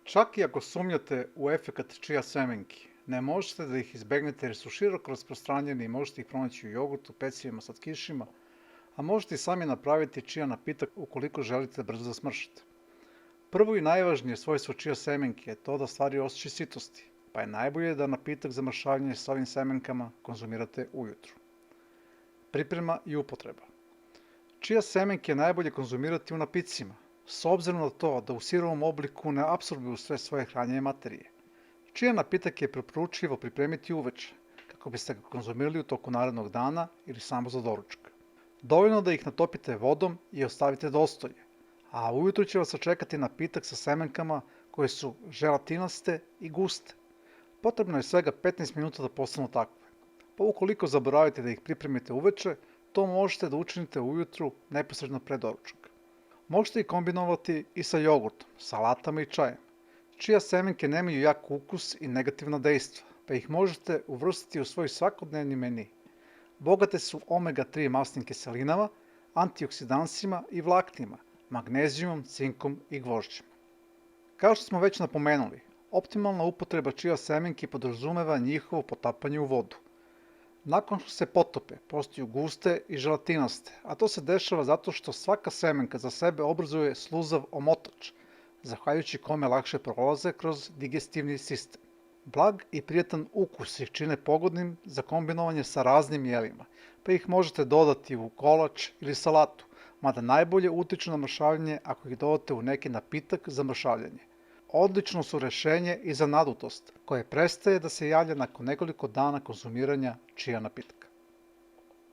Čak i ako sumnjate u efekat čija semenki, ne možete da ih izbegnete jer su široko rasprostranjeni i možete ih pronaći u jogurtu, pecivima, slatkišima, a možete i sami napraviti čija napitak ukoliko želite brzo da smršate. Prvo i najvažnije svojstvo čija semenke je to da stvari osjećaj sitosti, pa je najbolje da napitak za mršavljenje s ovim semenkama konzumirate ujutru. Priprema i upotreba. Čija semenke je najbolje konzumirati u napicima, s obzirom na to da u sirovom obliku ne apsorbuju sve svoje hranjene materije. Čija napitak je preporučljivo pripremiti uveče, kako biste ga konzumirali u toku narednog dana ili samo za doručak. Dovoljno da ih natopite vodom i ostavite da ostoje, a ujutru će vas sačekati napitak sa semenkama koje su želatinaste i guste. Potrebno je svega 15 minuta da postanu takve, pa ukoliko zaboravite da ih pripremite uveče, to možete da učinite ujutru neposredno pre doručka. Možete ih kombinovati i sa jogurtom, salatama i čajem, čija semenke nemaju jak ukus i negativna dejstva, pa ih možete uvrstiti u svoj svakodnevni meni. Bogate su omega-3 masnim kiselinama, antioksidansima i vlaknima, magnezijumom, cinkom i gvožđem. Kao što smo već napomenuli, optimalna upotreba čija semenki podrazumeva njihovo potapanje u vodu. Nakon što se potope, postaju guste i želatinaste, a to se dešava zato što svaka semenka za sebe obrazuje sluzav omotač, zahvaljujući kome lakše prolaze kroz digestivni sistem. Blag i prijatan ukus ih čine pogodnim za kombinovanje sa raznim jelima, pa ih možete dodati u kolač ili salatu, mada najbolje utiču na mršavljenje ako ih dodate u neki napitak za mršavljenje. Odlično su rešenje i za nadutost, koje prestaje da se javlja nakon nekoliko dana konzumiranja čija napitka.